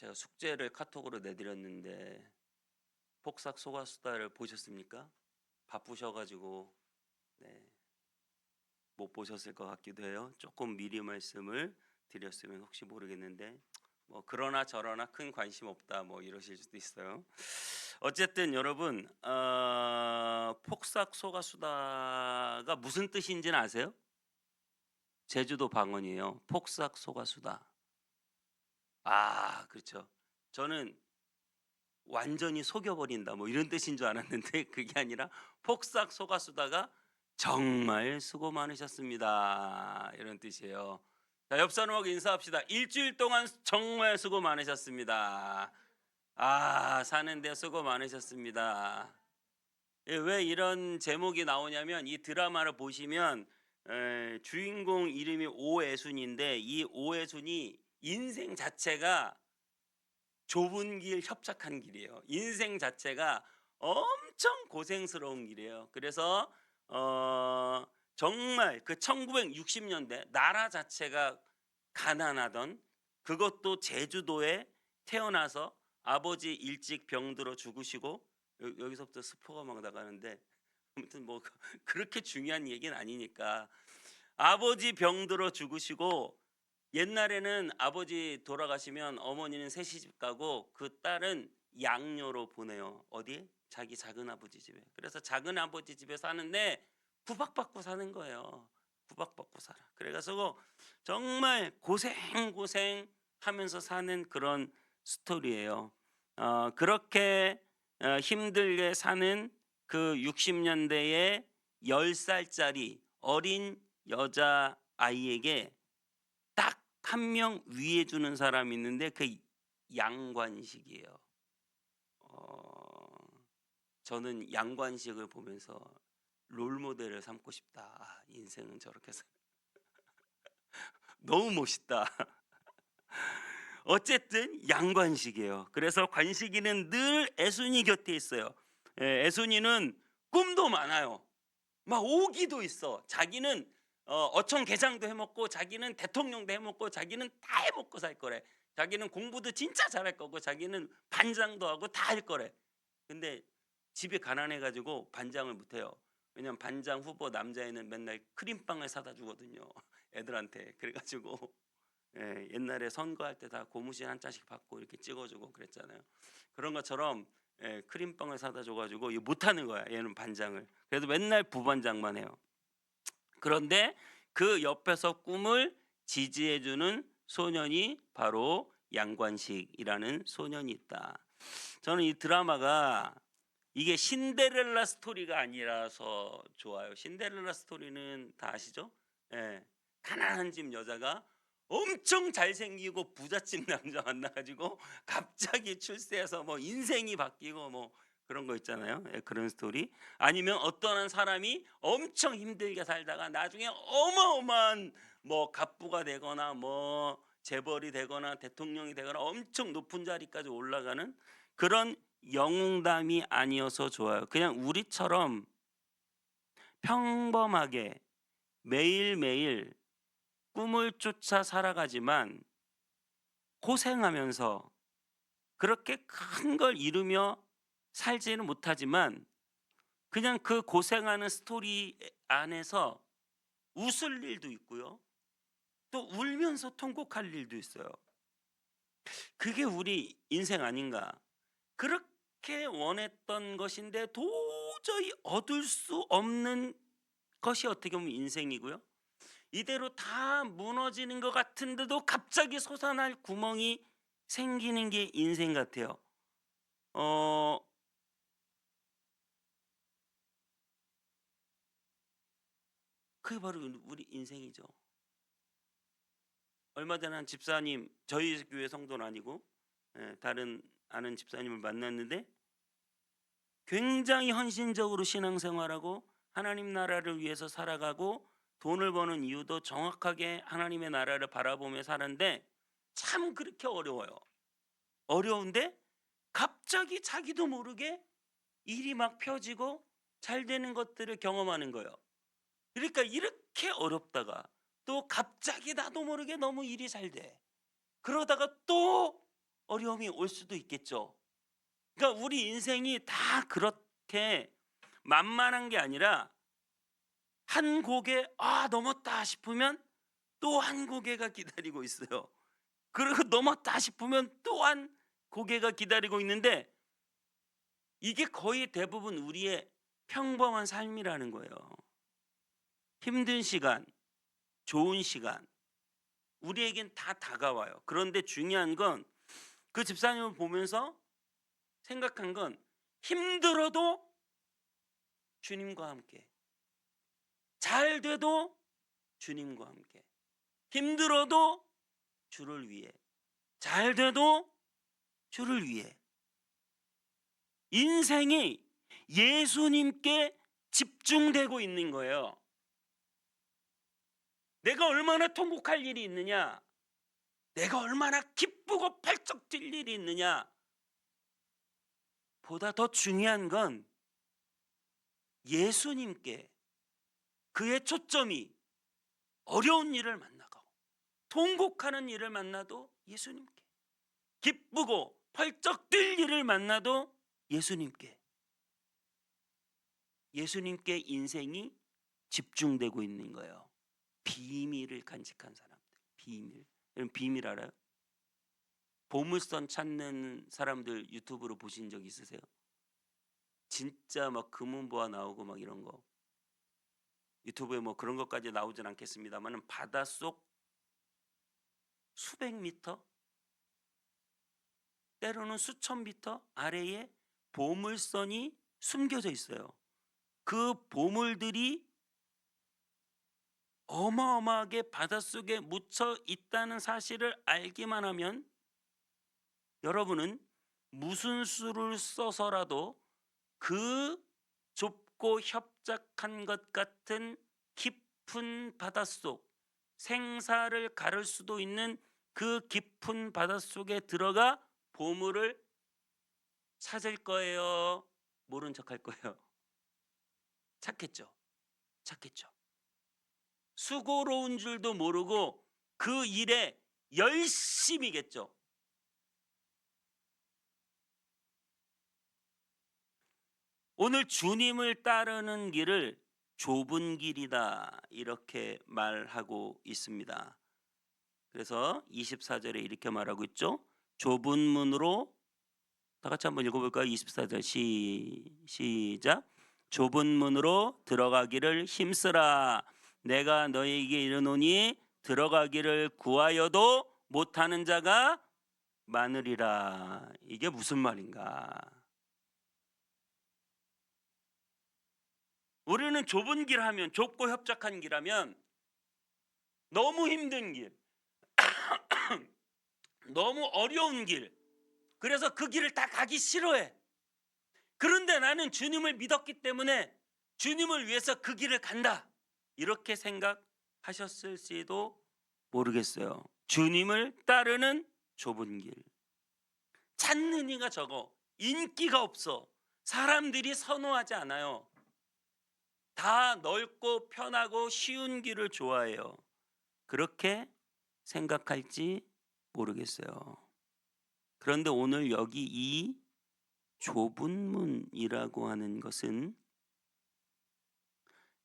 제가 숙제를 카톡으로 내드렸는데 폭삭 소가수다를 보셨습니까? 바쁘셔 가지고 네, 못 보셨을 것 같기도 해요. 조금 미리 말씀을 드렸으면 혹시 모르겠는데 뭐 그러나 저러나 큰 관심 없다 뭐 이러실 수도 있어요. 어쨌든 여러분 폭삭 소가수다가 무슨 뜻인지는 아세요? 제주도 방언이에요. 폭삭 소가수다. 아 그렇죠. 저는 완전히 속여버린다 뭐 이런 뜻인 줄 알았는데 그게 아니라 폭삭 속았수다가 정말 수고 많으셨습니다 이런 뜻이에요. 자, 옆 사람하고 인사합시다. 일주일 동안 정말 수고 많으셨습니다. 아 사는데 수고 많으셨습니다. 예, 왜 이런 제목이 나오냐면 이 드라마를 보시면 주인공 이름이 오애순인데 이 오애순이 인생 자체가 좁은 길, 협착한 길이에요. 인생 자체가 엄청 고생스러운 길이에요. 그래서 어 정말 그 1960년대 나라 자체가 가난하던, 그것도 제주도에 태어나서 아버지 일찍 병들어 죽으시고, 여기서부터 스포가 막 나가는데 아무튼 뭐 그렇게 중요한 얘기는 아니니까, 아버지 병들어 죽으시고 옛날에는 아버지 돌아가시면 어머니는 새 시집 가고 그 딸은 양녀로 보내요. 어디? 자기 작은 아버지 집에. 그래서 작은 아버지 집에 사는데 구박받고 사는 거예요. 구박받고 살아. 그래가지고 정말 고생 하면서 사는 그런 스토리예요. 그렇게 힘들게 사는 그 60년대의 10살짜리 어린 여자 아이에게 딱 한 명 위해 주는 사람이 있는데 그 양관식이에요. 어 저는 양관식을 보면서 롤 모델을 삼고 싶다. 아, 인생은 저렇게 너무 멋있다. 어쨌든 양관식이에요. 그래서 관식이는 늘 애순이 곁에 있어요. 예, 애순이는 꿈도 많아요. 막 오기도 있어. 자기는 어청계장도 해먹고, 자기는 대통령도 해먹고, 자기는 다 해먹고 살 거래. 자기는 공부도 진짜 잘할 거고, 자기는 반장도 하고 다 할 거래. 근데 집이 가난해가지고 반장을 못해요. 왜냐면 반장 후보 남자애는 맨날 크림빵을 사다 주거든요. 애들한테. 그래가지고 예, 옛날에 선거할 때 다 고무신 한 장씩 받고 이렇게 찍어주고 그랬잖아요. 그런 것처럼 예, 크림빵을 사다 줘가지고 이거 못하는 거야. 얘는 반장을. 그래도 맨날 부반장만 해요. 그런데 그 옆에서 꿈을 지지해주는 소년이 바로 양관식이라는 소년이 있다. 저는 이 드라마가 이게 신데렐라 스토리가 아니라서 좋아요. 신데렐라 스토리는 다 아시죠? 예, 가난한 집 여자가 엄청 잘생기고 부잣집 남자 만나가지고 갑자기 출세해서 뭐 인생이 바뀌고 뭐 그런 거 있잖아요. 예, 그런 스토리. 아니면 어떤 한 사람이 엄청 힘들게 살다가 나중에 어마어마한 뭐 갑부가 되거나 뭐 재벌이 되거나 대통령이 되거나 엄청 높은 자리까지 올라가는 그런 영웅담이 아니어서 좋아요. 그냥 우리처럼 평범하게 매일매일 꿈을 쫓아 살아가지만 고생하면서 그렇게 큰 걸 이루며 살지는 못하지만 그냥 그 고생하는 스토리 안에서 웃을 일도 있고요. 또 울면서 통곡할 일도 있어요. 그게 우리 인생 아닌가. 그렇게 원했던 것인데 도저히 얻을 수 없는 것이 어떻게 보면 인생이고요. 이대로 다 무너지는 것 같은데도 갑자기 솟아날 구멍이 생기는 게 인생 같아요. 어, 그게 바로 우리 인생이죠. 얼마 전에 한 집사님, 저희 교회 성도는 아니고 다른 아는 집사님을 만났는데 굉장히 헌신적으로 신앙생활하고 하나님 나라를 위해서 살아가고 돈을 버는 이유도 정확하게 하나님의 나라를 바라보며 사는데 참 그렇게 어려워요. 어려운데 갑자기 자기도 모르게 일이 막 펴지고 잘 되는 것들을 경험하는 거예요. 그러니까 이렇게 어렵다가 또 갑자기 나도 모르게 너무 일이 잘 돼. 그러다가 또 어려움이 올 수도 있겠죠. 그러니까 우리 인생이 다 그렇게 만만한 게 아니라 한 고개 넘었다 싶으면 또 한 고개가 기다리고 있어요. 그리고 넘었다 싶으면 또 한 고개가 기다리고 있는데 이게 거의 대부분 우리의 평범한 삶이라는 거예요. 힘든 시간, 좋은 시간 우리에겐 다 다가와요. 그런데 중요한 건 그 집사님을 보면서 생각한 건 힘들어도 주님과 함께, 잘 돼도 주님과 함께, 힘들어도 주를 위해, 잘 돼도 주를 위해. 인생이 예수님께 집중되고 있는 거예요. 내가 얼마나 통곡할 일이 있느냐, 내가 얼마나 기쁘고 팔쩍 뛸 일이 있느냐, 보다 더 중요한 건 예수님께 그의 초점이 어려운 일을 만나고 통곡하는 일을 만나도 예수님께, 기쁘고 펄쩍 뛸 일을 만나도 예수님께, 예수님께 인생이 집중되고 있는 거예요. 비밀을 간직한 사람들. 비밀. 여러분 비밀 알아요? 보물선 찾는 사람들 유튜브로 보신 적 있으세요? 진짜 막 금은보화 나오고 막 이런 거. 유튜브에 뭐 그런 것까지 나오진 않겠습니다만은 바닷속 수백 미터, 때로는 수천 미터 아래에 보물선이 숨겨져 있어요. 그 보물들이 어마어마하게 바닷속에 묻혀 있다는 사실을 알기만 하면 여러분은 무슨 수를 써서라도 그 좁고 협착한 것 같은 깊은 바닷속, 생사를 가를 수도 있는 그 깊은 바닷속에 들어가 보물을 찾을 거예요? 모른 척할 거예요? 찾겠죠. 찾겠죠. 수고로운 줄도 모르고 그 일에 열심이겠죠. 오늘 주님을 따르는 길을 좁은 길이다 이렇게 말하고 있습니다. 그래서 24절에 이렇게 말하고 있죠. 좁은 문으로, 다 같이 한번 읽어볼까요? 24절 시작. 좁은 문으로 들어가기를 힘쓰라. 내가 너희에게 이르노니 들어가기를 구하여도 못하는 자가 많으리라. 이게 무슨 말인가? 우리는 좁은 길 하면, 좁고 협착한 길 하면 너무 힘든 길, 너무 어려운 길, 그래서 그 길을 다 가기 싫어해. 그런데 나는 주님을 믿었기 때문에 주님을 위해서 그 길을 간다, 이렇게 생각하셨을지도 모르겠어요. 주님을 따르는 좁은 길, 찾는 이가 적어, 인기가 없어, 사람들이 선호하지 않아요. 다 넓고 편하고 쉬운 길을 좋아해요. 그렇게 생각할지 모르겠어요. 그런데 오늘 여기 이 좁은 문이라고 하는 것은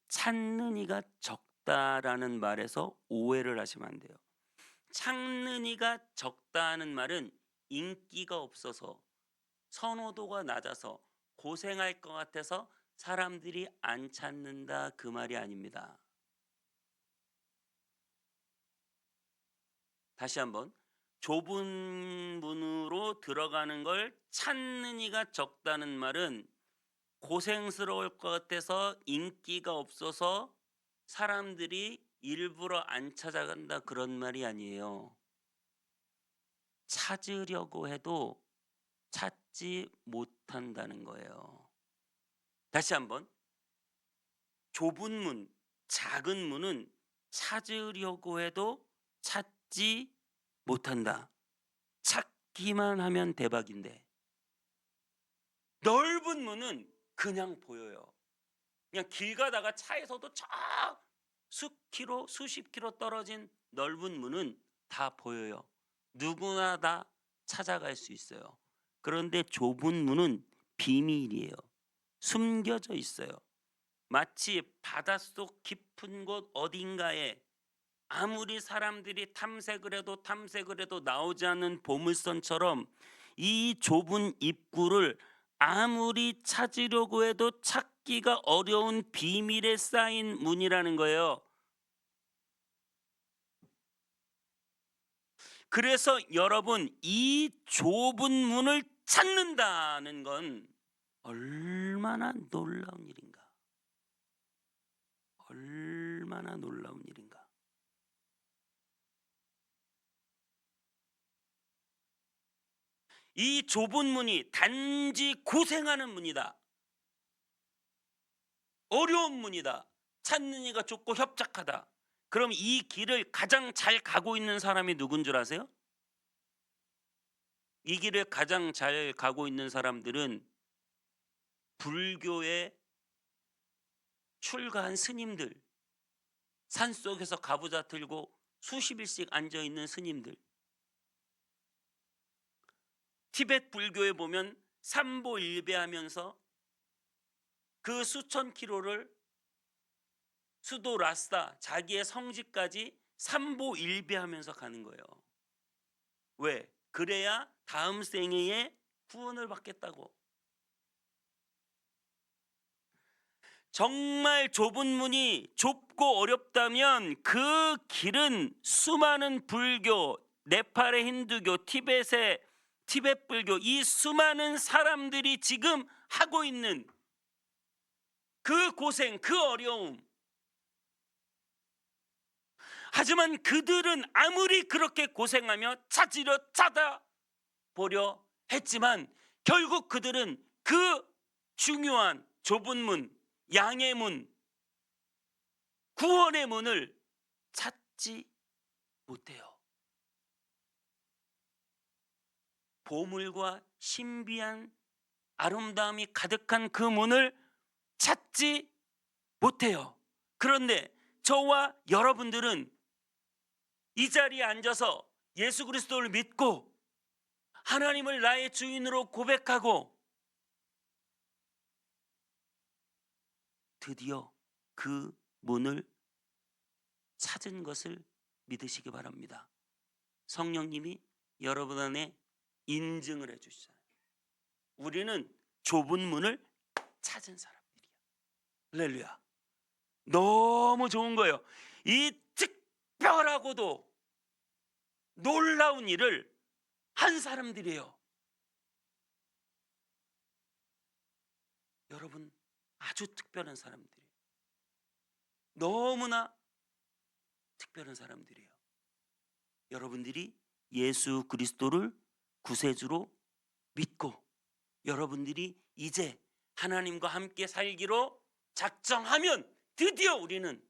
찾는 이가 적다라는 말에서 오해를 하시면 안 돼요. 찾는 이가 적다는 말은 인기가 없어서, 선호도가 낮아서, 고생할 것 같아서 사람들이 안 찾는다, 그 말이 아닙니다. 다시 한번, 좁은 문으로 들어가는 걸 찾는 이가 적다는 말은 고생스러울 것 같아서, 인기가 없어서 사람들이 일부러 안 찾아간다, 그런 말이 아니에요. 찾으려고 해도 찾지 못한다는 거예요. 다시 한번, 좁은 문, 작은 문은 찾으려고 해도 찾지 못한다. 찾기만 하면 대박인데, 넓은 문은 그냥 보여요. 그냥 길 가다가 차에서도 저 수십 킬로 떨어진 넓은 문은 다 보여요. 누구나 다 찾아갈 수 있어요. 그런데 좁은 문은 비밀이에요. 숨겨져 있어요. 마치 바닷속 깊은 곳 어딘가에 아무리 사람들이 탐색을 해도 나오지 않는 보물선처럼 이 좁은 입구를 아무리 찾으려고 해도 찾기가 어려운 비밀에 쌓인 문이라는 거예요. 그래서 여러분, 이 좁은 문을 찾는다는 건 얼마나 놀라운 일인가. 얼마나 놀라운 일인가. 이 좁은 문이 단지 고생하는 문이다. 어려운 문이다. 찾는 이가 좁고 협착하다. 그럼 이 길을 가장 잘 가고 있는 사람이 누군 줄 아세요? 이 길을 가장 잘 가고 있는 사람들은 불교에 출가한 스님들, 산속에서 가부좌 들고 수십 일씩 앉아 있는 스님들. 티베트 불교에 보면 삼보일배하면서 그 수천 킬로를 수도 라스타 자기의 성지까지 삼보일배하면서 가는 거예요. 왜? 그래야 다음 생애에 구원을 받겠다고. 정말 좁은 문이 좁고 어렵다면 그 길은 수많은 불교, 네팔의 힌두교, 티베트 불교, 이 수많은 사람들이 지금 하고 있는 그 고생, 그 어려움. 하지만 그들은 아무리 그렇게 고생하며 찾아보려 했지만 결국 그들은 그 중요한 좁은 문, 양의 문, 구원의 문을 찾지 못해요. 보물과 신비한 아름다움이 가득한 그 문을 찾지 못해요. 그런데 저와 여러분들은 이 자리에 앉아서 예수 그리스도를 믿고 하나님을 나의 주인으로 고백하고 드디어 그 문을 찾은 것을 믿으시기 바랍니다. 성령님이 여러분 안에 인증을 해주시잖아요. 우리는 좁은 문을 찾은 사람들이야. 할렐루야. 너무 좋은 거예요. 이 특별하고도 놀라운 일을 한 사람들이에요. 여러분, 아주 특별한 사람들이에요. 너무나 특별한 사람들이에요. 여러분들이 예수 그리스도를 구세주로 믿고 여러분들이 이제 하나님과 함께 살기로 작정하면 드디어 우리는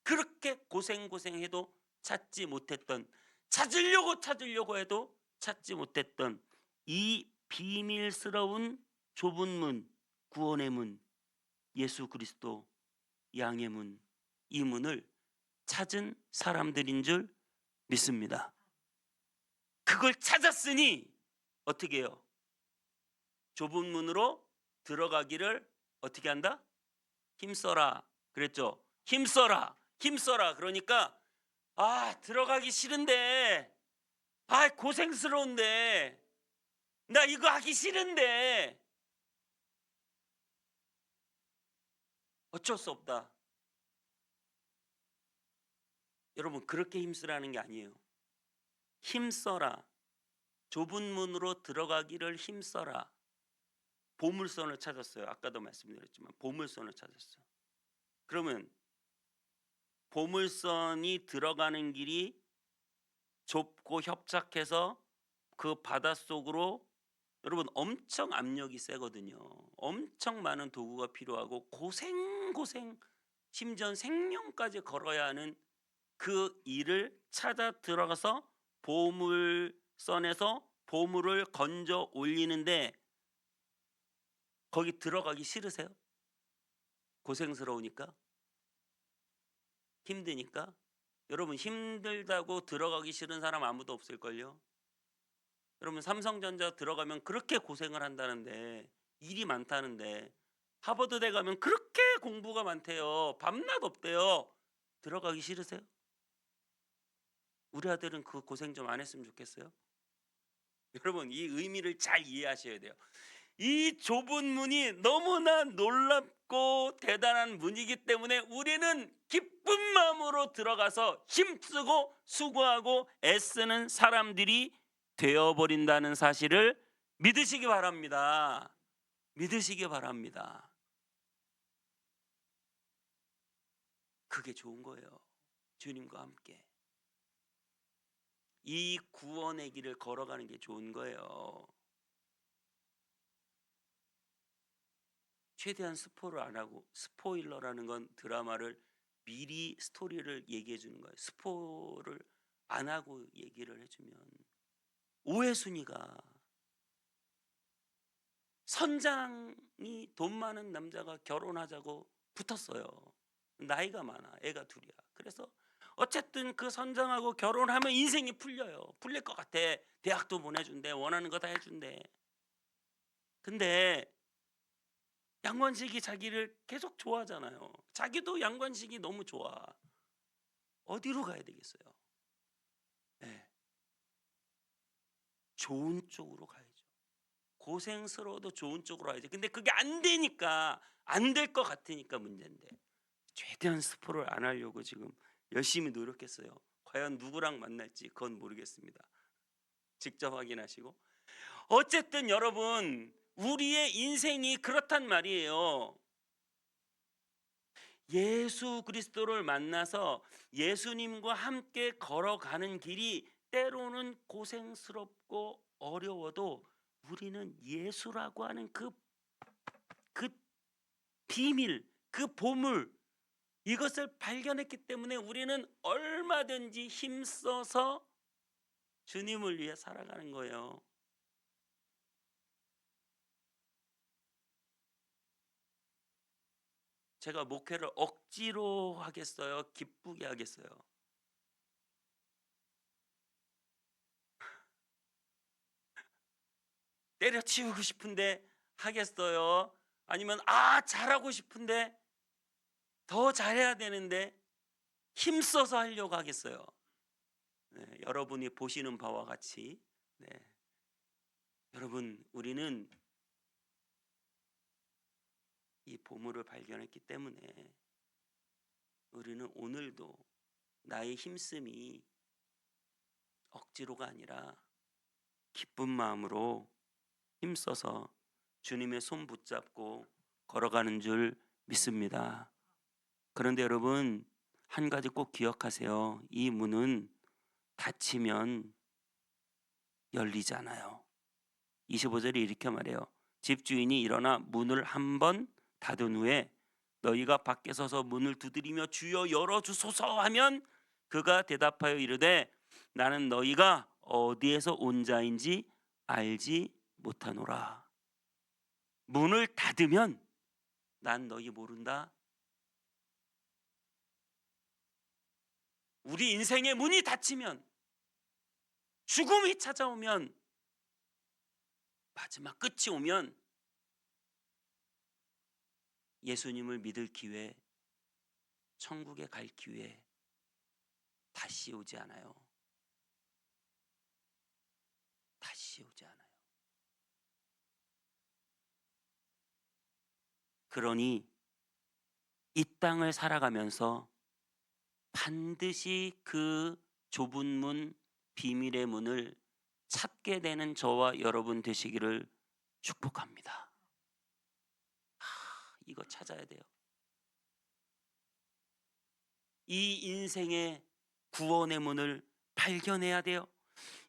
그렇게 고생해도 찾지 못했던, 찾으려고 해도 찾지 못했던 이 비밀스러운 좁은 문, 구원의 문, 예수 그리스도 양의 문, 이 문을 찾은 사람들인 줄 믿습니다. 그걸 찾았으니 어떻게 해요? 좁은 문으로 들어가기를 어떻게 한다? 힘써라 그랬죠. 힘써라. 그러니까 들어가기 싫은데, 고생스러운데, 나 이거 하기 싫은데 어쩔 수 없다. 여러분, 그렇게 힘쓰라는 게 아니에요. 힘써라. 좁은 문으로 들어가기를 힘써라. 보물선을 찾았어요. 아까도 말씀드렸지만 보물선을 찾았어요. 그러면 보물선이 들어가는 길이 좁고 협착해서 그 바닷속으로, 여러분, 엄청 압력이 세거든요. 엄청 많은 도구가 필요하고 고생 심지어 생명까지 걸어야 하는 그 일을 찾아 들어가서 보물선에서 보물을 건져 올리는데 거기 들어가기 싫으세요? 고생스러우니까? 힘드니까? 여러분, 힘들다고 들어가기 싫은 사람 아무도 없을걸요? 여러분 삼성전자 들어가면 그렇게 고생을 한다는데, 일이 많다는데, 하버드대 가면 그렇게 공부가 많대요. 밤낮 없대요. 들어가기 싫으세요? 우리 아들은 그 고생 좀 안 했으면 좋겠어요. 여러분 이 의미를 잘 이해하셔야 돼요. 이 좁은 문이 너무나 놀랍고 대단한 문이기 때문에 우리는 기쁜 마음으로 들어가서 힘쓰고 수고하고 애쓰는 사람들이 되어버린다는 사실을 믿으시기 바랍니다. 믿으시기 바랍니다. 그게 좋은 거예요. 주님과 함께 이 구원의 길을 걸어가는 게 좋은 거예요. 최대한 스포를 안 하고, 스포일러라는 건 드라마를 미리 스토리를 얘기해 주는 거예요. 스포를 안 하고 얘기를 해주면, 오해순이가 선장이 돈 많은 남자가 결혼하자고 붙었어요. 나이가 많아. 애가 둘이야. 그래서 어쨌든 그 선장하고 결혼하면 인생이 풀려요. 풀릴 것 같아. 대학도 보내준대. 원하는 거 다 해준대. 근데 양관식이 자기를 계속 좋아하잖아요. 자기도 양관식이 너무 좋아. 어디로 가야 되겠어요? 네. 좋은 쪽으로 가야죠. 고생스러워도 좋은 쪽으로 가야죠. 근데 그게 안 되니까, 안 될 것 같으니까 문제인데, 최대한 스포를 안 하려고 지금 열심히 노력했어요. 과연 누구랑 만날지 그건 모르겠습니다. 직접 확인하시고. 어쨌든 여러분, 우리의 인생이 그렇단 말이에요. 예수 그리스도를 만나서 예수님과 함께 걸어가는 길이 때로는 고생스럽고 어려워도 우리는 예수라고 하는 그 비밀, 그 보물, 이것을 발견했기 때문에 우리는 얼마든지 힘써서 주님을 위해 살아가는 거예요. 제가 목회를 억지로 하겠어요? 기쁘게 하겠어요? 때려치우고 싶은데 하겠어요? 아니면 잘하고 싶은데 더 잘해야 되는데 힘써서 하려고 하겠어요? 네, 여러분이 보시는 바와 같이, 네, 여러분 우리는 이 보물을 발견했기 때문에 우리는 오늘도 나의 힘씀이 억지로가 아니라 기쁜 마음으로 힘써서 주님의 손 붙잡고 걸어가는 줄 믿습니다. 그런데 여러분 한 가지 꼭 기억하세요. 이 문은 닫히면 열리지 않아요. 25절에 이렇게 말해요. 집주인이 일어나 문을 한 번 닫은 후에 너희가 밖에 서서 문을 두드리며 주여 열어주소서 하면 그가 대답하여 이르되 나는 너희가 어디에서 온 자인지 알지 못하노라. 문을 닫으면 난 너희 모른다. 우리 인생의 문이 닫히면, 죽음이 찾아오면, 마지막 끝이 오면 예수님을 믿을 기회, 천국에 갈 기회 다시 오지 않아요. 다시 오지 않아요. 그러니 이 땅을 살아가면서 반드시 그 좁은 문, 비밀의 문을 찾게 되는 저와 여러분 되시기를 축복합니다. 이거 찾아야 돼요. 이 인생의 구원의 문을 발견해야 돼요.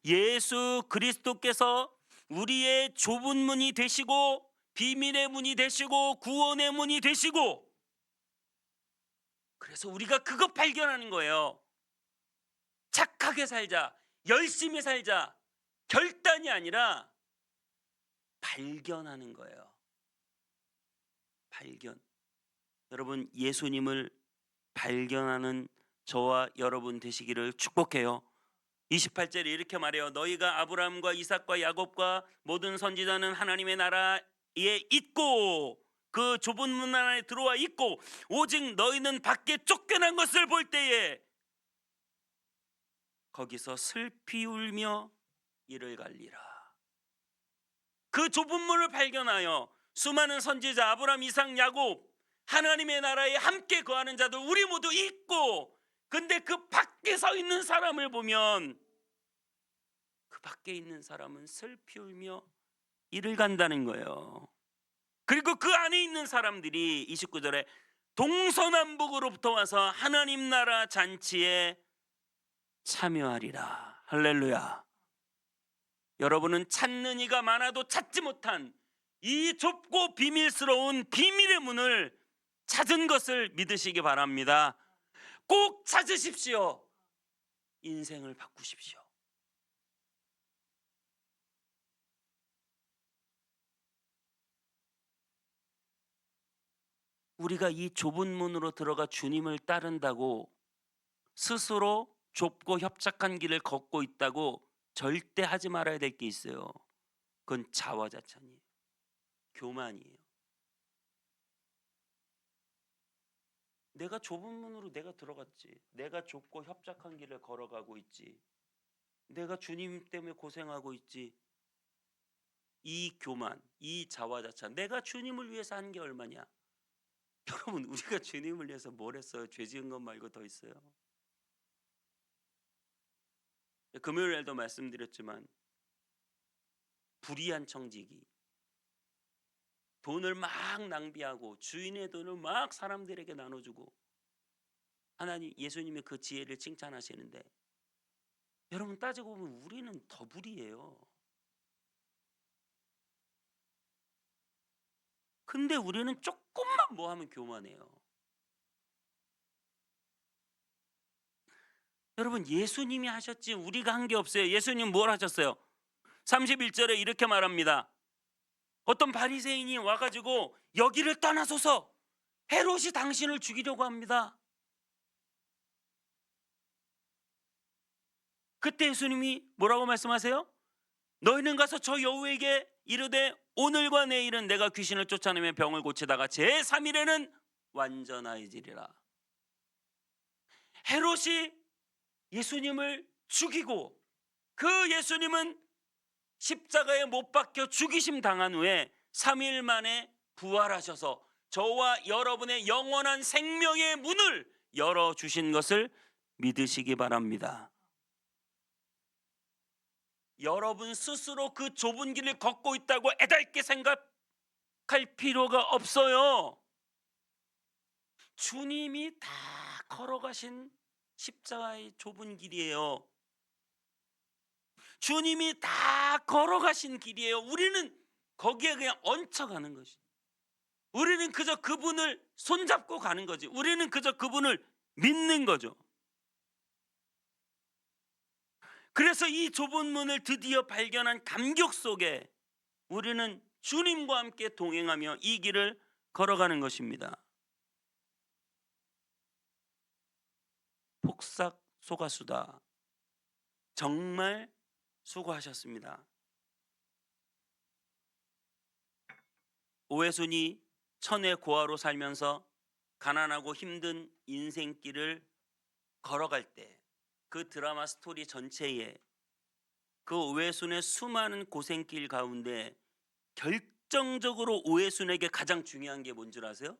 예수 그리스도께서 우리의 좁은 문이 되시고 비밀의 문이 되시고 구원의 문이 되시고, 그래서 우리가 그거 발견하는 거예요. 착하게 살자, 열심히 살자, 결단이 아니라 발견하는 거예요. 발견. 여러분 예수님을 발견하는 저와 여러분 되시기를 축복해요. 28절에 이렇게 말해요. 너희가 아브라함과 이삭과 야곱과 모든 선지자는 하나님의 나라에 있고 그 좁은 문 안에 들어와 있고 오직 너희는 밖에 쫓겨난 것을 볼 때에 거기서 슬피 울며 이를 갈리라. 그 좁은 문을 발견하여 수많은 선지자 아브라함, 이삭, 야곱 하나님의 나라에 함께 거하는 자들 우리 모두 있고, 근데 그 밖에 서 있는 사람을 보면 그 밖에 있는 사람은 슬피 울며 이를 간다는 거예요. 그리고 그 안에 있는 사람들이 29절에 동서남북으로부터 와서 하나님 나라 잔치에 참여하리라. 할렐루야. 여러분은 찾는 이가 많아도 찾지 못한 이 좁고 비밀스러운 비밀의 문을 찾은 것을 믿으시기 바랍니다. 꼭 찾으십시오. 인생을 바꾸십시오. 우리가 이 좁은 문으로 들어가 주님을 따른다고 스스로 좁고 협착한 길을 걷고 있다고 절대 하지 말아야 될 게 있어요. 그건 자화자찬이에요. 교만이에요. 내가 좁은 문으로 내가 들어갔지. 내가 좁고 협착한 길을 걸어가고 있지. 내가 주님 때문에 고생하고 있지. 이 교만, 이 자화자찬. 내가 주님을 위해서 한 게 얼마냐? 여러분, 우리가 주님을 위해서 뭘 했어요? 죄 지은 것 말고 더 있어요? 금요일에도 말씀드렸지만 불의한 청지기, 돈을 막 낭비하고 주인의 돈을 막 사람들에게 나눠주고, 하나님 예수님이 그 지혜를 칭찬하시는데 여러분 따지고 보면 우리는 더 불의해요. 근데 우리는 조금만 뭐 하면 교만해요. 여러분 예수님이 하셨지 우리가 한 게 없어요. 예수님 뭘 하셨어요? 31절에 이렇게 말합니다. 어떤 바리새인이 와가지고 여기를 떠나소서, 헤롯이 당신을 죽이려고 합니다. 그때 예수님이 뭐라고 말씀하세요? 너희는 가서 저 여우에게 이르되 오늘과 내일은 내가 귀신을 쫓아내며 병을 고치다가 제3일에는 완전하여지리라. 헤롯이 예수님을 죽이고 그 예수님은 십자가에 못 박혀 죽이심 당한 후에 3일 만에 부활하셔서 저와 여러분의 영원한 생명의 문을 열어주신 것을 믿으시기 바랍니다. 여러분 스스로 그 좁은 길을 걷고 있다고 애달게 생각할 필요가 없어요. 주님이 다 걸어가신 십자가의 좁은 길이에요. 주님이 다 걸어가신 길이에요. 우리는 거기에 그냥 얹혀가는 것이. 우리는 그저 그분을 손잡고 가는 거지. 우리는 그저 그분을 믿는 거죠. 그래서 이 좁은 문을 드디어 발견한 감격 속에 우리는 주님과 함께 동행하며 이 길을 걸어가는 것입니다. 폭삭 소가수다. 정말 수고하셨습니다. 오해순이 천의 고아로 살면서 가난하고 힘든 인생길을 걸어갈 때 그 드라마 스토리 전체에 그 오해순의 수많은 고생길 가운데 결정적으로 오해순에게 가장 중요한 게 뭔 줄 아세요?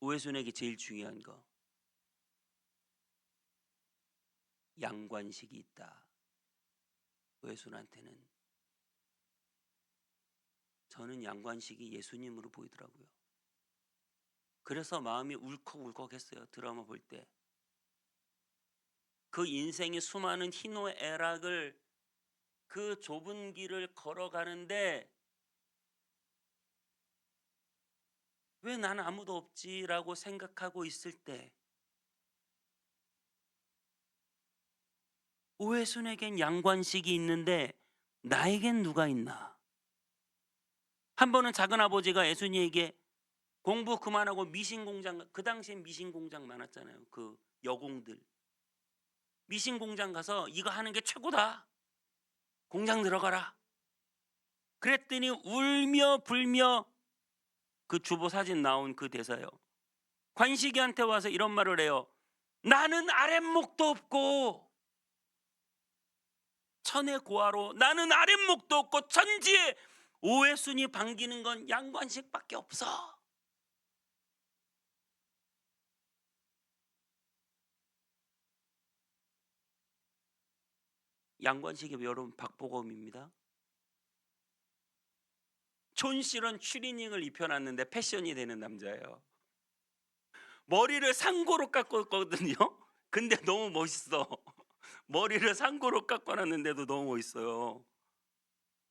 오해순에게 제일 중요한 거, 양관식이 있다. 오해순한테는. 저는 양관식이 예수님으로 보이더라고요. 그래서 마음이 울컥울컥했어요. 드라마 볼 때. 그 인생의 수많은 희노애락을 그 좁은 길을 걸어가는데 왜 나는 아무도 없지라고 생각하고 있을 때 오해순에겐 양관식이 있는데 나에겐 누가 있나? 한 번은 작은 아버지가 예순이에게 공부 그만하고 미신공장, 그 당시엔 미신공장 많았잖아요. 그 여공들. 미신 공장 가서 이거 하는 게 최고다. 공장 들어가라. 그랬더니 울며 불며 그 주보 사진 나온 그 대사요. 관식이한테 와서 이런 말을 해요. 나는 아랫목도 없고 천의 고아로 나는 아랫목도 없고 천지에 오해순이 반기는 건 양관식밖에 없어. 양관식이 여러분 박보검입니다. 촌스러운 추리닝을 입혀놨는데 패션이 되는 남자예요. 머리를 상고로 깎았거든요. 근데 너무 멋있어. 머리를 상고로 깎아놨는데도 너무 멋있어요.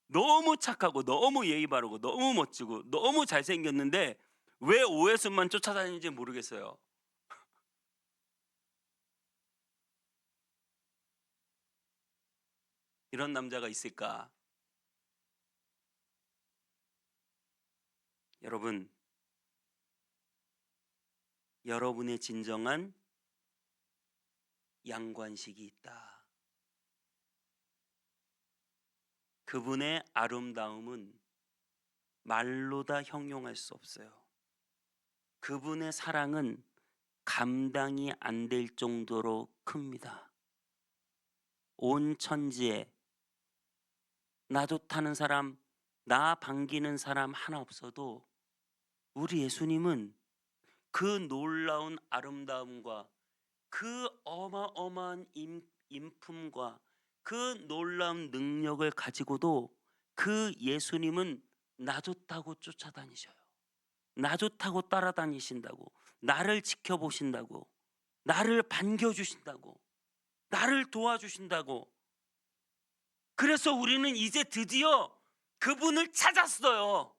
너무 착하고 너무 예의 바르고 너무 멋지고 너무 잘생겼는데 왜 오해순만 쫓아다니는지 모르겠어요. 이런 남자가 있을까? 여러분, 여러분의 진정한 양관식이 있다. 그분의 아름다움은 말로 다 형용할 수 없어요. 그분의 사랑은 감당이 안 될 정도로 큽니다. 온 천지에 나 좋다는 사람, 나 반기는 사람 하나 없어도 우리 예수님은 그 놀라운 아름다움과 그 어마어마한 인품과 그 놀라운 능력을 가지고도 그 예수님은 나 좋다고 쫓아다니셔요. 나 좋다고 따라다니신다고, 나를 지켜보신다고, 나를 반겨주신다고, 나를 도와주신다고. 그래서 우리는 이제 드디어 그분을 찾았어요.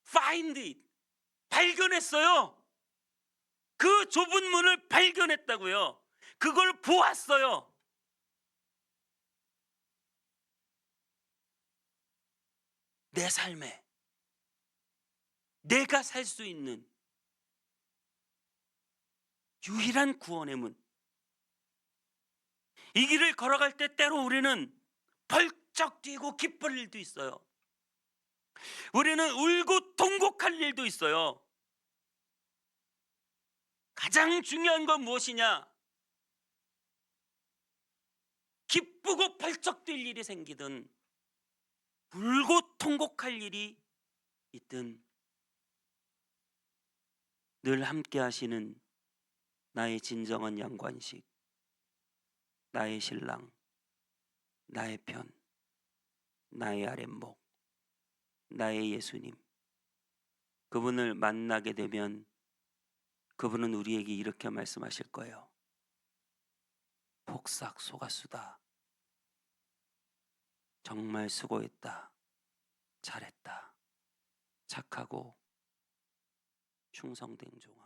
Find it. 발견했어요. 그 좁은 문을 발견했다고요. 그걸 보았어요. 내 삶에 내가 살 수 있는 유일한 구원의 문. 이 길을 걸어갈 때 때로 우리는 벌쩍 뛰고 기쁠 일도 있어요. 우리는 울고 통곡할 일도 있어요. 가장 중요한 건 무엇이냐? 기쁘고 벌쩍 뛸 일이 생기든 울고 통곡할 일이 있든 늘 함께 하시는 나의 진정한 양관식, 나의 신랑, 나의 편, 나의 아랫목, 나의 예수님. 그분을 만나게 되면 그분은 우리에게 이렇게 말씀하실 거예요. 폭삭 속았수다. 정말 수고했다. 잘했다. 착하고 충성된 종아.